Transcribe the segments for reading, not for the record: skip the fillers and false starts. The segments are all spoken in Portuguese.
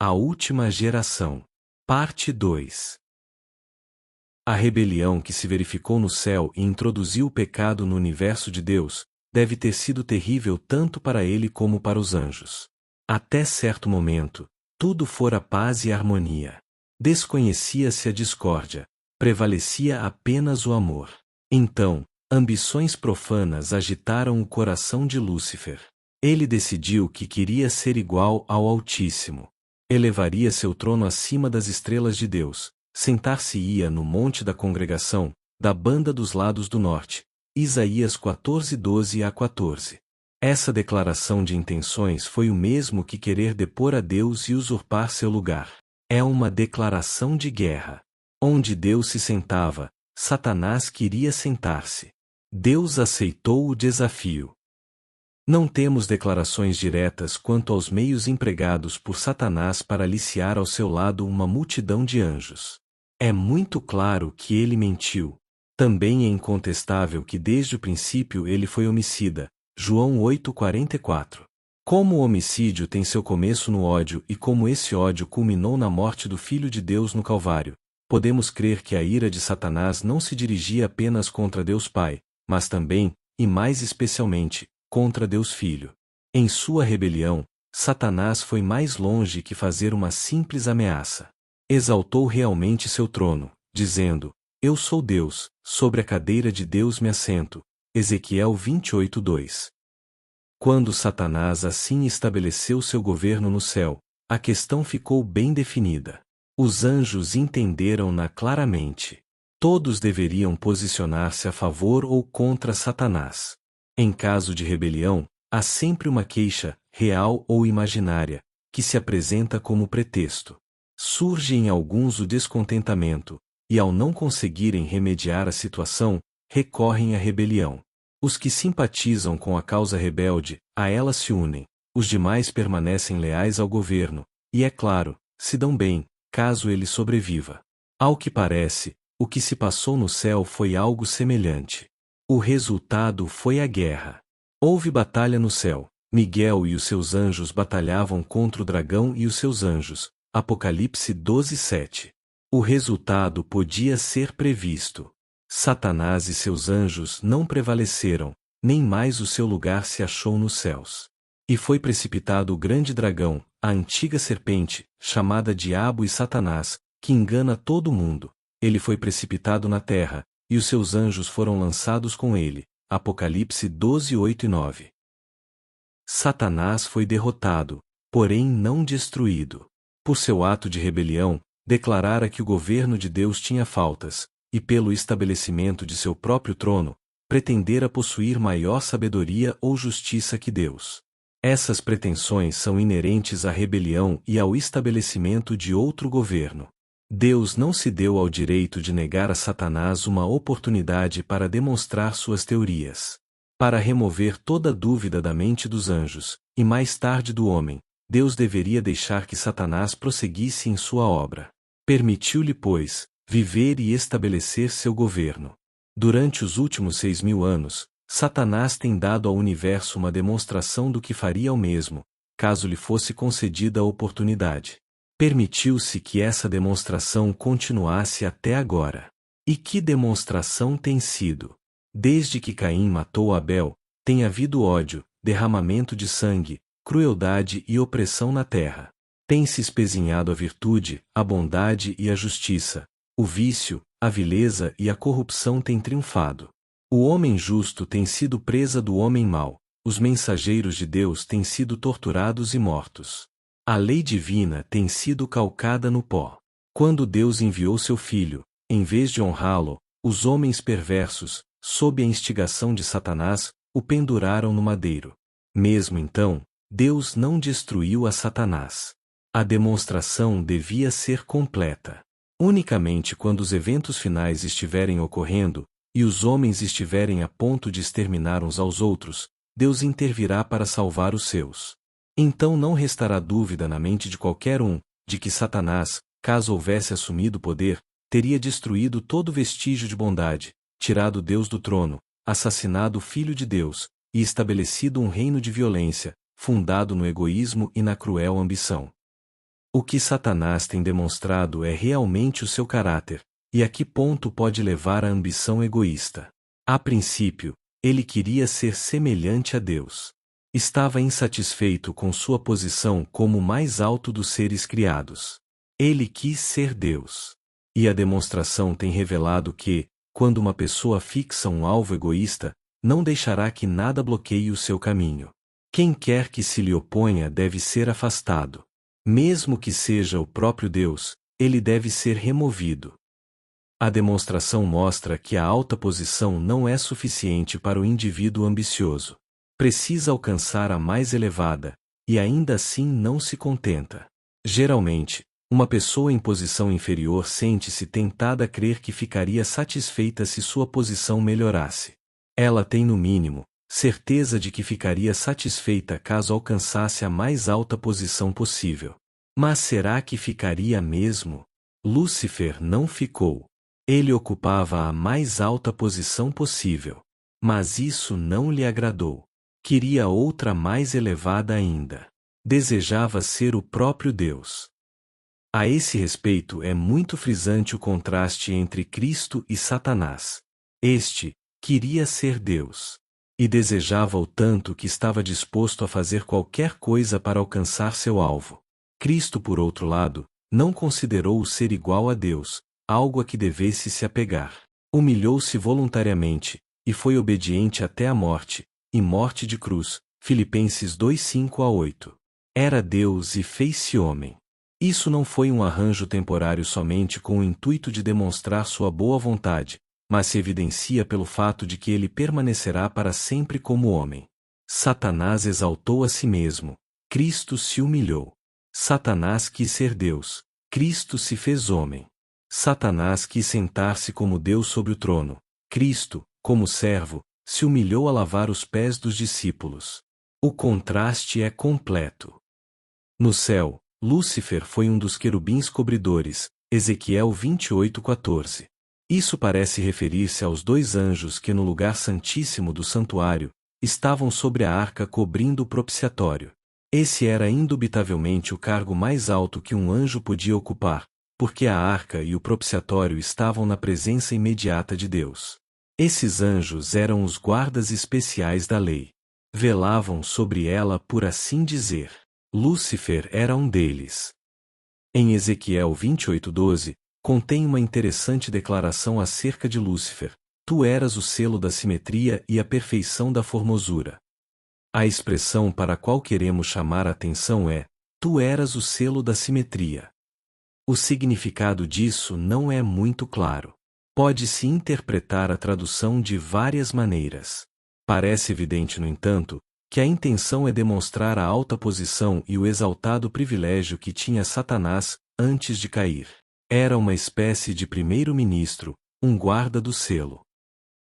A última geração. Parte 2. A rebelião que se verificou no céu e introduziu o pecado no universo de Deus, deve ter sido terrível tanto para ele como para os anjos. Até certo momento, tudo fora paz e harmonia. Desconhecia-se a discórdia, prevalecia apenas o amor. Então, ambições profanas agitaram o coração de Lúcifer. Ele decidiu que queria ser igual ao Altíssimo. Elevaria seu trono acima das estrelas de Deus, sentar-se-ia no monte da congregação, da banda dos lados do norte. Isaías 14:12-14. Essa declaração de intenções foi o mesmo que querer depor a Deus e usurpar seu lugar. É uma declaração de guerra. Onde Deus se sentava, Satanás queria sentar-se. Deus aceitou o desafio. Não temos declarações diretas quanto aos meios empregados por Satanás para aliciar ao seu lado uma multidão de anjos. É muito claro que ele mentiu. Também é incontestável que desde o princípio ele foi homicida. João 8:44. Como o homicídio tem seu começo no ódio e como esse ódio culminou na morte do Filho de Deus no Calvário, podemos crer que a ira de Satanás não se dirigia apenas contra Deus Pai, mas também, e mais especialmente, contra Deus Filho. Em sua rebelião, Satanás foi mais longe que fazer uma simples ameaça. Exaltou realmente seu trono, dizendo: Eu sou Deus, sobre a cadeira de Deus me assento. Ezequiel 28:2. Quando Satanás assim estabeleceu seu governo no céu, a questão ficou bem definida. Os anjos entenderam-na claramente. Todos deveriam posicionar-se a favor ou contra Satanás. Em caso de rebelião, há sempre uma queixa, real ou imaginária, que se apresenta como pretexto. Surge em alguns o descontentamento, e ao não conseguirem remediar a situação, recorrem à rebelião. Os que simpatizam com a causa rebelde, a ela se unem. Os demais permanecem leais ao governo, e é claro, se dão bem, caso ele sobreviva. Ao que parece, o que se passou no céu foi algo semelhante. O resultado foi a guerra. Houve batalha no céu. Miguel e os seus anjos batalhavam contra o dragão e os seus anjos. Apocalipse 12:7. O resultado podia ser previsto. Satanás e seus anjos não prevaleceram, nem mais o seu lugar se achou nos céus. E foi precipitado o grande dragão, a antiga serpente, chamada Diabo e Satanás, que engana todo mundo. Ele foi precipitado na terra, e os seus anjos foram lançados com ele. Apocalipse 12:8 e 9. Satanás foi derrotado, porém não destruído. Por seu ato de rebelião, declarara que o governo de Deus tinha faltas, e pelo estabelecimento de seu próprio trono, pretendera possuir maior sabedoria ou justiça que Deus. Essas pretensões são inerentes à rebelião e ao estabelecimento de outro governo. Deus não se deu ao direito de negar a Satanás uma oportunidade para demonstrar suas teorias. Para remover toda dúvida da mente dos anjos, e mais tarde do homem, Deus deveria deixar que Satanás prosseguisse em sua obra. Permitiu-lhe, pois, viver e estabelecer seu governo. Durante os últimos 6.000 anos, Satanás tem dado ao universo uma demonstração do que faria o mesmo, caso lhe fosse concedida a oportunidade. Permitiu-se que essa demonstração continuasse até agora. E que demonstração tem sido? Desde que Caim matou Abel, tem havido ódio, derramamento de sangue, crueldade e opressão na terra. Tem-se espezinhado a virtude, a bondade e a justiça. O vício, a vileza e a corrupção têm triunfado. O homem justo tem sido presa do homem mau. Os mensageiros de Deus têm sido torturados e mortos. A lei divina tem sido calcada no pó. Quando Deus enviou seu Filho, em vez de honrá-lo, os homens perversos, sob a instigação de Satanás, o penduraram no madeiro. Mesmo então, Deus não destruiu a Satanás. A demonstração devia ser completa. Unicamente quando os eventos finais estiverem ocorrendo, e os homens estiverem a ponto de exterminar uns aos outros, Deus intervirá para salvar os seus. Então não restará dúvida na mente de qualquer um, de que Satanás, caso houvesse assumido o poder, teria destruído todo vestígio de bondade, tirado Deus do trono, assassinado o Filho de Deus, e estabelecido um reino de violência, fundado no egoísmo e na cruel ambição. O que Satanás tem demonstrado é realmente o seu caráter, e a que ponto pode levar a ambição egoísta. A princípio, ele queria ser semelhante a Deus. Estava insatisfeito com sua posição como o mais alto dos seres criados. Ele quis ser Deus. E a demonstração tem revelado que, quando uma pessoa fixa um alvo egoísta, não deixará que nada bloqueie o seu caminho. Quem quer que se lhe oponha deve ser afastado. Mesmo que seja o próprio Deus, ele deve ser removido. A demonstração mostra que a alta posição não é suficiente para o indivíduo ambicioso. Precisa alcançar a mais elevada, e ainda assim não se contenta. Geralmente, uma pessoa em posição inferior sente-se tentada a crer que ficaria satisfeita se sua posição melhorasse. Ela tem, no mínimo, certeza de que ficaria satisfeita caso alcançasse a mais alta posição possível. Mas será que ficaria mesmo? Lúcifer não ficou. Ele ocupava a mais alta posição possível. Mas isso não lhe agradou. Queria outra mais elevada ainda. Desejava ser o próprio Deus. A esse respeito é muito frisante o contraste entre Cristo e Satanás. Este queria ser Deus. E desejava-o tanto que estava disposto a fazer qualquer coisa para alcançar seu alvo. Cristo, por outro lado, não considerou o ser igual a Deus, algo a que devesse se apegar. Humilhou-se voluntariamente, e foi obediente até a morte, e morte de cruz. Filipenses 2:5-8. Era Deus e fez-se homem. Isso não foi um arranjo temporário somente com o intuito de demonstrar sua boa vontade, mas se evidencia pelo fato de que ele permanecerá para sempre como homem. Satanás exaltou a si mesmo. Cristo se humilhou. Satanás quis ser Deus. Cristo se fez homem. Satanás quis sentar-se como Deus sobre o trono. Cristo, como servo, se humilhou a lavar os pés dos discípulos. O contraste é completo. No céu, Lúcifer foi um dos querubins cobridores, Ezequiel 28:14. Isso parece referir-se aos dois anjos que no lugar santíssimo do santuário, estavam sobre a arca cobrindo o propiciatório. Esse era indubitavelmente o cargo mais alto que um anjo podia ocupar, porque a arca e o propiciatório estavam na presença imediata de Deus. Esses anjos eram os guardas especiais da lei. Velavam sobre ela, por assim dizer. Lúcifer era um deles. Em Ezequiel 28:12, contém uma interessante declaração acerca de Lúcifer: Tu eras o selo da simetria e a perfeição da formosura. A expressão para a qual queremos chamar a atenção é: Tu eras o selo da simetria. O significado disso não é muito claro. Pode-se interpretar a tradução de várias maneiras. Parece evidente, no entanto, que a intenção é demonstrar a alta posição e o exaltado privilégio que tinha Satanás antes de cair. Era uma espécie de primeiro-ministro, um guarda do selo.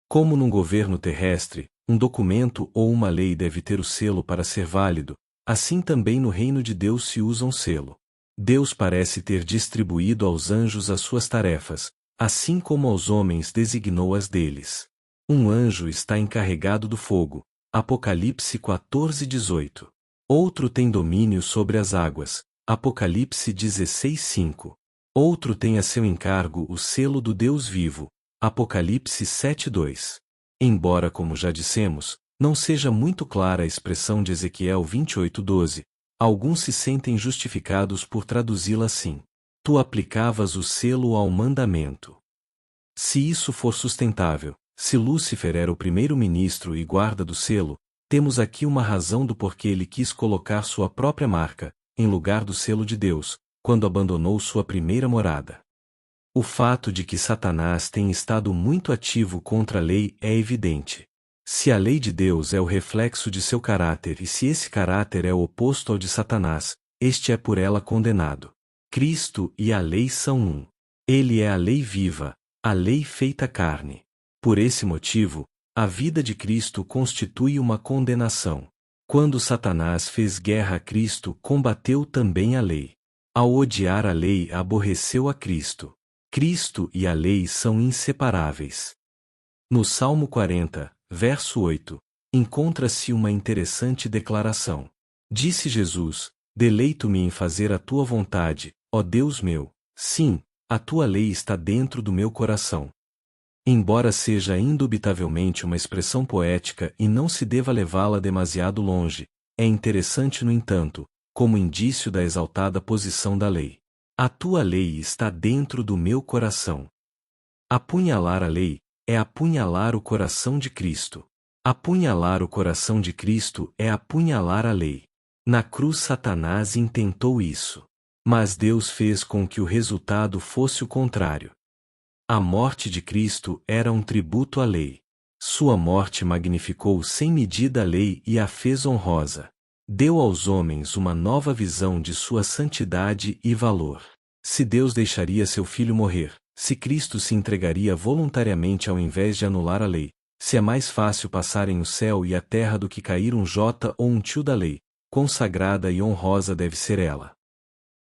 Como num governo terrestre, um documento ou uma lei deve ter o selo para ser válido, assim também no reino de Deus se usa um selo. Deus parece ter distribuído aos anjos as suas tarefas, assim como aos homens designou as deles. Um anjo está encarregado do fogo, Apocalipse 14:18. Outro tem domínio sobre as águas, Apocalipse 16:5. Outro tem a seu encargo o selo do Deus vivo, Apocalipse 7:2. Embora, como já dissemos, não seja muito clara a expressão de Ezequiel 28:12, alguns se sentem justificados por traduzi-la assim: Tu aplicavas o selo ao mandamento. Se isso for sustentável, se Lúcifer era o primeiro-ministro e guarda do selo, temos aqui uma razão do porquê ele quis colocar sua própria marca, em lugar do selo de Deus, quando abandonou sua primeira morada. O fato de que Satanás tem estado muito ativo contra a lei é evidente. Se a lei de Deus é o reflexo de seu caráter e se esse caráter é o oposto ao de Satanás, este é por ela condenado. Cristo e a lei são um. Ele é a lei viva, a lei feita carne. Por esse motivo, a vida de Cristo constitui uma condenação. Quando Satanás fez guerra a Cristo, combateu também a lei. Ao odiar a lei, aborreceu a Cristo. Cristo e a lei são inseparáveis. No Salmo 40, verso 8, encontra-se uma interessante declaração. Disse Jesus: Deleito-me em fazer a tua vontade, ó Deus meu. Sim, a tua lei está dentro do meu coração. Embora seja indubitavelmente uma expressão poética e não se deva levá-la demasiado longe, é interessante, no entanto, como indício da exaltada posição da lei. A tua lei está dentro do meu coração. Apunhalar a lei é apunhalar o coração de Cristo. Apunhalar o coração de Cristo é apunhalar a lei. Na cruz Satanás intentou isso. Mas Deus fez com que o resultado fosse o contrário. A morte de Cristo era um tributo à lei. Sua morte magnificou sem medida a lei e a fez honrosa. Deu aos homens uma nova visão de sua santidade e valor. Se Deus deixaria seu filho morrer, se Cristo se entregaria voluntariamente ao invés de anular a lei, se é mais fácil passarem o céu e a terra do que cair um jota ou um tio da lei, quão sagrada e honrosa deve ser ela.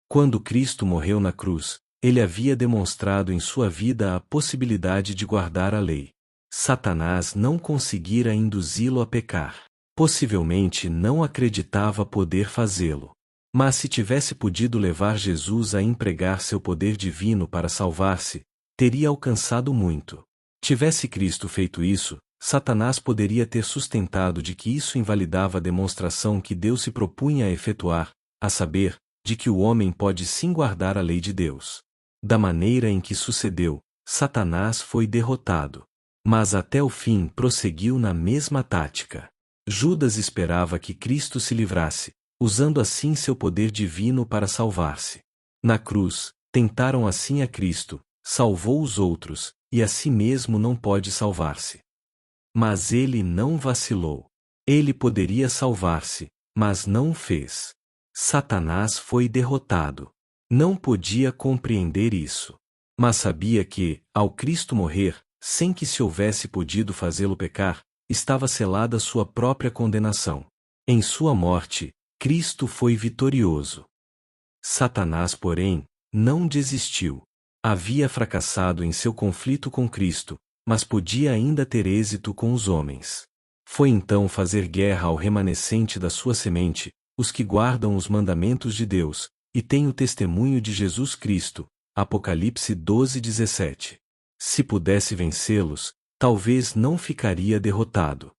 Quando Cristo morreu na cruz, ele havia demonstrado em sua vida a possibilidade de guardar a lei. Satanás não conseguira induzi-lo a pecar. Possivelmente não acreditava poder fazê-lo. Mas se tivesse podido levar Jesus a empregar seu poder divino para salvar-se, teria alcançado muito. Tivesse Cristo feito isso, Satanás poderia ter sustentado de que isso invalidava a demonstração que Deus se propunha a efetuar, a saber, de que o homem pode sim guardar a lei de Deus. Da maneira em que sucedeu, Satanás foi derrotado. Mas até o fim prosseguiu na mesma tática. Judas esperava que Cristo se livrasse, usando assim seu poder divino para salvar-se. Na cruz, tentaram assim a Cristo, salvou os outros, e a si mesmo não pode salvar-se. Mas ele não vacilou. Ele poderia salvar-se, mas não o fez. Satanás foi derrotado. Não podia compreender isso. Mas sabia que, ao Cristo morrer, sem que se houvesse podido fazê-lo pecar, estava selada sua própria condenação. Em sua morte, Cristo foi vitorioso. Satanás, porém, não desistiu. Havia fracassado em seu conflito com Cristo, mas podia ainda ter êxito com os homens. Foi então fazer guerra ao remanescente da sua semente, os que guardam os mandamentos de Deus, e têm o testemunho de Jesus Cristo. Apocalipse 12:17. Se pudesse vencê-los, talvez não ficaria derrotado.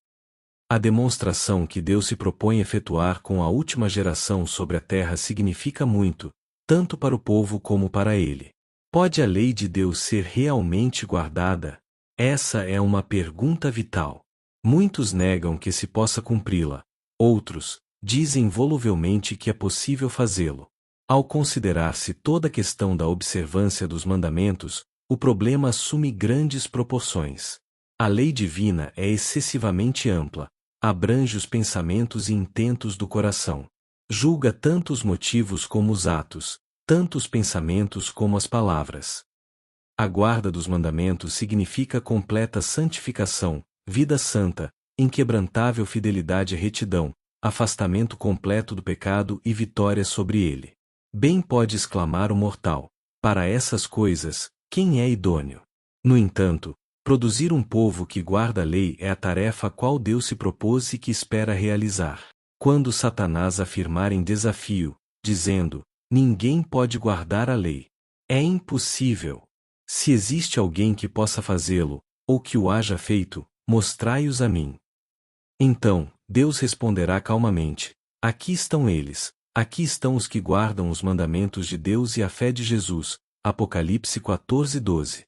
A demonstração que Deus se propõe efetuar com a última geração sobre a terra significa muito, tanto para o povo como para ele. Pode a lei de Deus ser realmente guardada? Essa é uma pergunta vital. Muitos negam que se possa cumpri-la. Outros dizem voluvelmente que é possível fazê-lo. Ao considerar-se toda a questão da observância dos mandamentos, o problema assume grandes proporções. A lei divina é excessivamente ampla, abrange os pensamentos e intentos do coração. Julga tanto os motivos como os atos, tanto os pensamentos como as palavras. A guarda dos mandamentos significa completa santificação, vida santa, inquebrantável fidelidade e retidão, afastamento completo do pecado e vitória sobre ele. Bem pode exclamar o mortal: para essas coisas, quem é idôneo? No entanto, produzir um povo que guarda a lei é a tarefa a qual Deus se propôs e que espera realizar. Quando Satanás afirmar em desafio, dizendo: ninguém pode guardar a lei, é impossível. Se existe alguém que possa fazê-lo, ou que o haja feito, mostrai-os a mim. Então, Deus responderá calmamente: aqui estão eles, aqui estão os que guardam os mandamentos de Deus e a fé de Jesus. Apocalipse 14:12.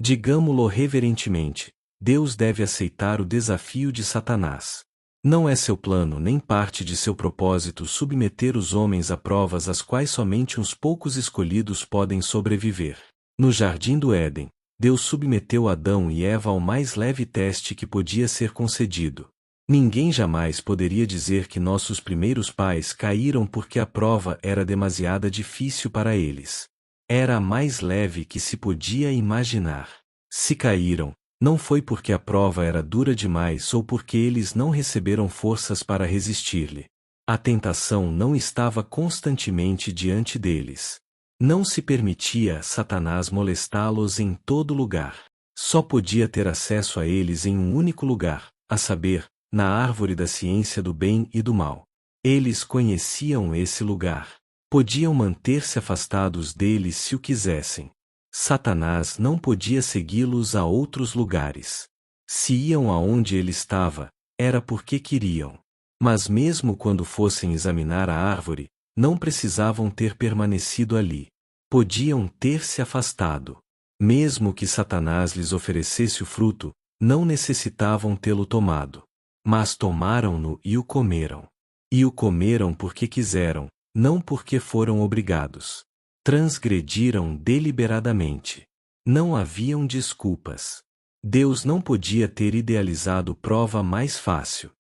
Digamo-lo reverentemente: Deus deve aceitar o desafio de Satanás. Não é seu plano nem parte de seu propósito submeter os homens a provas às quais somente uns poucos escolhidos podem sobreviver. No jardim do Éden, Deus submeteu Adão e Eva ao mais leve teste que podia ser concedido. Ninguém jamais poderia dizer que nossos primeiros pais caíram porque a prova era demasiado difícil para eles. Era a mais leve que se podia imaginar. Se caíram, não foi porque a prova era dura demais ou porque eles não receberam forças para resistir-lhe. A tentação não estava constantemente diante deles. Não se permitia a Satanás molestá-los em todo lugar. Só podia ter acesso a eles em um único lugar, a saber, na árvore da ciência do bem e do mal. Eles conheciam esse lugar. Podiam manter-se afastados deles se o quisessem. Satanás não podia segui-los a outros lugares. Se iam aonde ele estava, era porque queriam. Mas mesmo quando fossem examinar a árvore, não precisavam ter permanecido ali. Podiam ter se afastado. Mesmo que Satanás lhes oferecesse o fruto, não necessitavam tê-lo tomado. Mas tomaram-no e o comeram. E o comeram porque quiseram, não porque foram obrigados. Transgrediram deliberadamente. Não haviam desculpas. Deus não podia ter idealizado prova mais fácil.